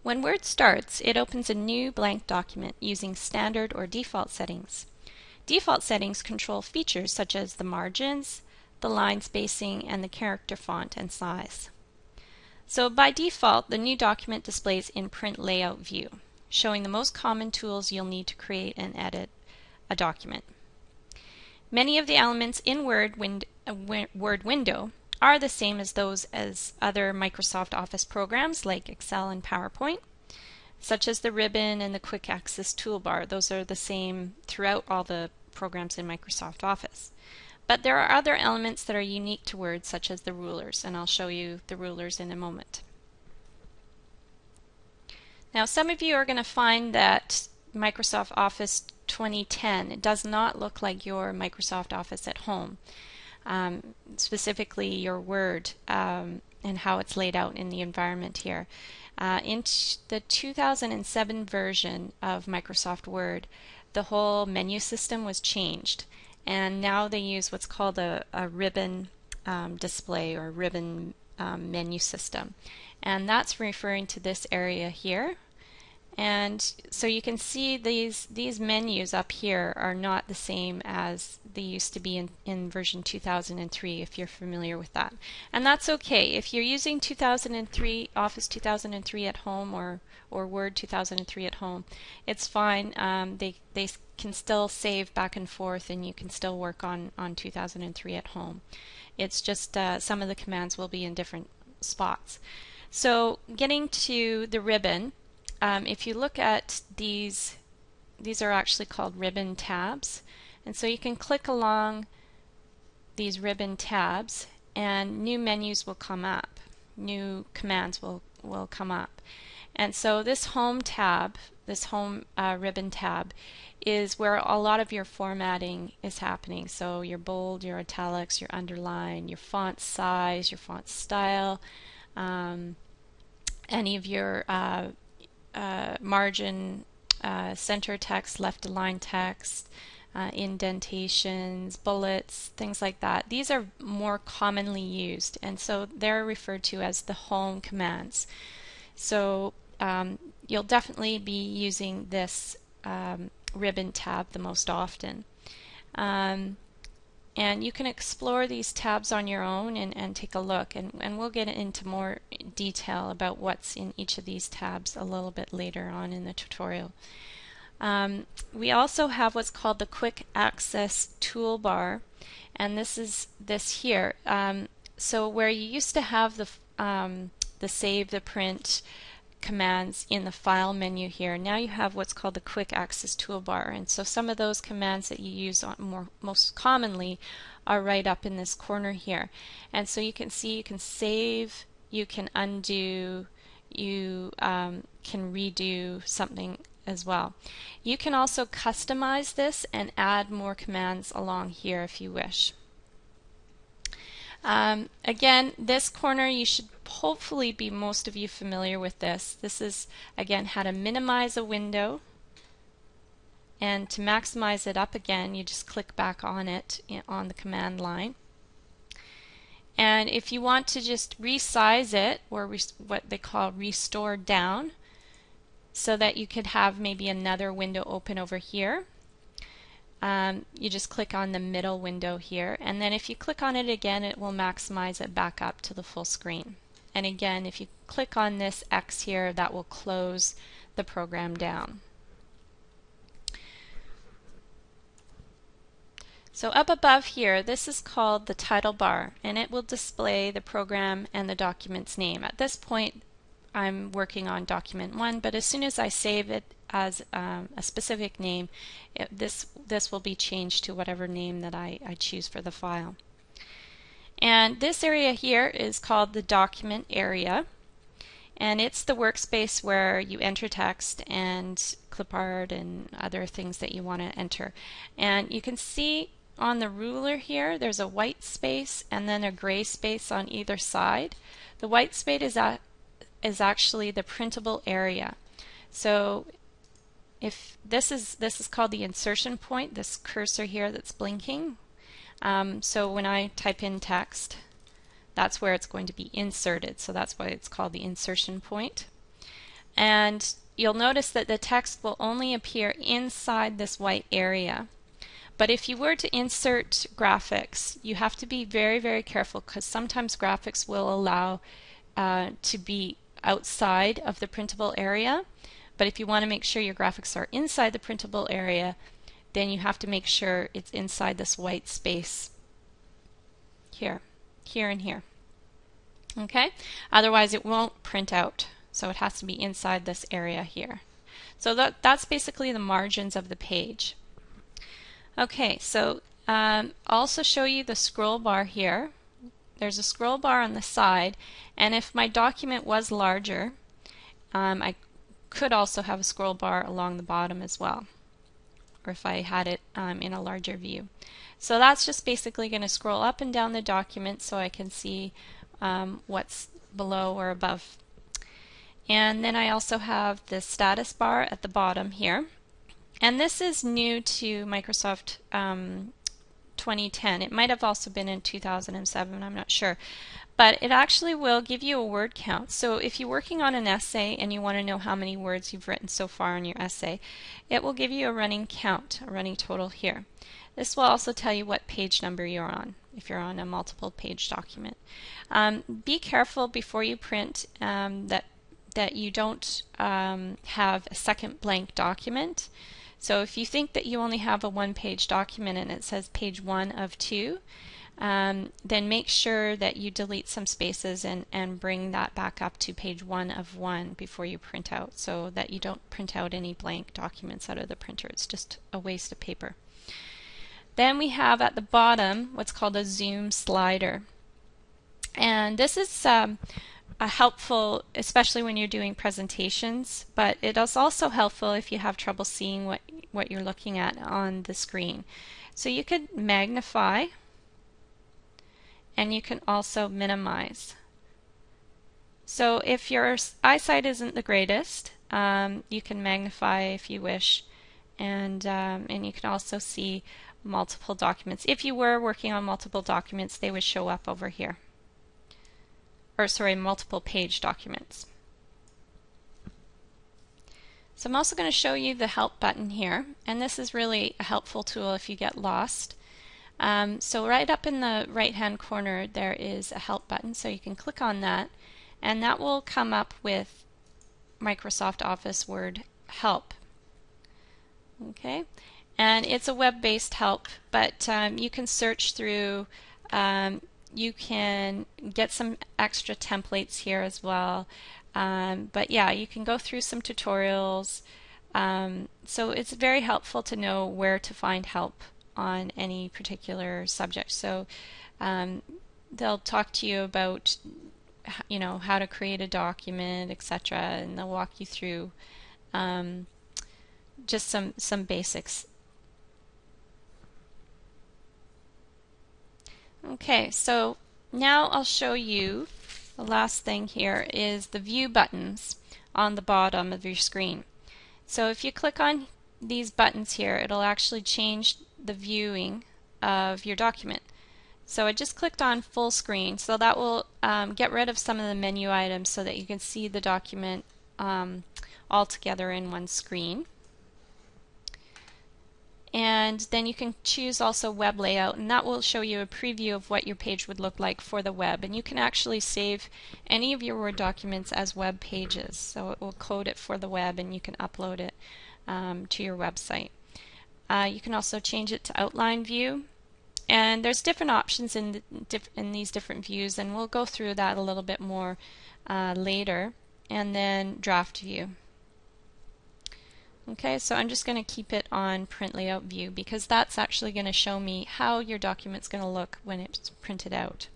When Word starts, it opens a new blank document using standard or default settings. Default settings control features such as the margins, the line spacing, and the character font and size. So by default, the new document displays in Print Layout view, showing the most common tools you'll need to create and edit a document. Many of the elements in Word window are the same as those as other Microsoft Office programs like Excel and PowerPoint, such as the ribbon and the quick access toolbar. Those are the same throughout all the programs in Microsoft Office. But there are other elements that are unique to Word, such as the rulers, and I'll show you the rulers in a moment. Now, some of you are going to find that Microsoft Office 2010, it does not look like your Microsoft Office at home, specifically your Word and how it's laid out in the environment here. In the 2007 version of Microsoft Word, the whole menu system was changed, and now they use what's called a ribbon display or ribbon menu system, and that's referring to this area here. And so you can see these menus up here are not the same as they used to be in version 2003, if you're familiar with that. And that's okay. If you're using 2003, Office 2003 at home or Word 2003 at home, it's fine. They can still save back and forth, and you can still work on 2003 at home. It's just some of the commands will be in different spots. So getting to the ribbon, if you look at these are actually called ribbon tabs, and so you can click along these ribbon tabs and new menus will come up, new commands will come up. And so this home tab, this home ribbon tab, is where a lot of your formatting is happening. So your bold, your italics, your underline, your font size, your font style, any of your margin, center text, left align text, indentations, bullets, things like that. These are more commonly used, and so they're referred to as the home commands. So you'll definitely be using this ribbon tab the most often. And you can explore these tabs on your own and take a look, and we'll get into more detail about what's in each of these tabs a little bit later on in the tutorial. We also have what's called the quick access toolbar, and this is this here. So where you used to have the save, the print commands in the file menu here, now you have what's called the quick access toolbar, and so some of those commands that you use most commonly are right up in this corner here. And so you can see you can save, you can undo, you can redo something as well. You can also customize this and add more commands along here if you wish. Again, this corner, you should hopefully be most of you familiar with this. This is, again, how to minimize a window, and to maximize it up again, you just click back on it on the command line. And if you want to just resize it, or what they call restore down, so that you could have maybe another window open over here, you just click on the middle window here, and then if you click on it again, it will maximize it back up to the full screen. And again, if you click on this X here, that will close the program down. So up above here, this is called the title bar, and it will display the program and the document's name. At this point, I'm working on document 1, but as soon as I save it as a specific name, this will be changed to whatever name that I choose for the file. And this area here is called the document area, and it's the workspace where you enter text and clip art and other things that you want to enter. And you can see on the ruler here, there's a white space and then a gray space on either side. The white space is actually the printable area. So if this is called the insertion point, this cursor here that's blinking. So when I type in text, that's where it's going to be inserted. So that's why it's called the insertion point. And you'll notice that the text will only appear inside this white area. But if you were to insert graphics, you have to be very, very careful, because sometimes graphics will allow to be outside of the printable area. But if you want to make sure your graphics are inside the printable area, then you have to make sure it's inside this white space here, here, and here. Okay? Otherwise it won't print out. So it has to be inside this area here. So that's basically the margins of the page. Okay, so also show you the scroll bar here. There's a scroll bar on the side, and if my document was larger, I could also have a scroll bar along the bottom as well, or if I had it in a larger view. So that's just basically going to scroll up and down the document so I can see what's below or above. And then I also have the status bar at the bottom here. And this is new to Microsoft 2010. It might have also been in 2007, I'm not sure. But it actually will give you a word count. So if you're working on an essay and you want to know how many words you've written so far in your essay, it will give you a running count, a running total here. This will also tell you what page number you're on, if you're on a multiple page document. Be careful before you print that you don't have a second blank document. So if you think that you only have a one-page document and it says page 1 of 2, then make sure that you delete some spaces and bring that back up to page 1 of 1 before you print out, so that you don't print out any blank documents out of the printer. It's just a waste of paper. Then we have at the bottom what's called a zoom slider. And this is helpful, especially when you're doing presentations, but it is also helpful if you have trouble seeing what you're looking at on the screen. So you could magnify, and you can also minimize. So if your eyesight isn't the greatest, you can magnify if you wish, and you can also see multiple documents. If you were working on multiple documents, they would show up over here. Or sorry, multiple page documents. So I'm also going to show you the help button here, and this is really a helpful tool if you get lost. So right up in the right hand corner there is a help button, so you can click on that, and that will come up with Microsoft Office Word help. Okay, and it's a web-based help, but you can search through. You can get some extra templates here as well. But yeah, you can go through some tutorials. So it's very helpful to know where to find help on any particular subject. So they'll talk to you about, you know, how to create a document, etc., and they'll walk you through just some basics. Okay, so now I'll show you the last thing here is the view buttons on the bottom of your screen. So if you click on these buttons here, it'll actually change the viewing of your document. So I just clicked on full screen, so that will get rid of some of the menu items so that you can see the document all together in one screen. And then you can choose also web layout, and that will show you a preview of what your page would look like for the web. And you can actually save any of your Word documents as web pages, so it will code it for the web and you can upload it to your website. You can also change it to outline view, and there's different options in these different views, and we'll go through that a little bit more later. And then draft view. Okay, so I'm just going to keep it on print layout view because that's actually going to show me how your document's going to look when it's printed out.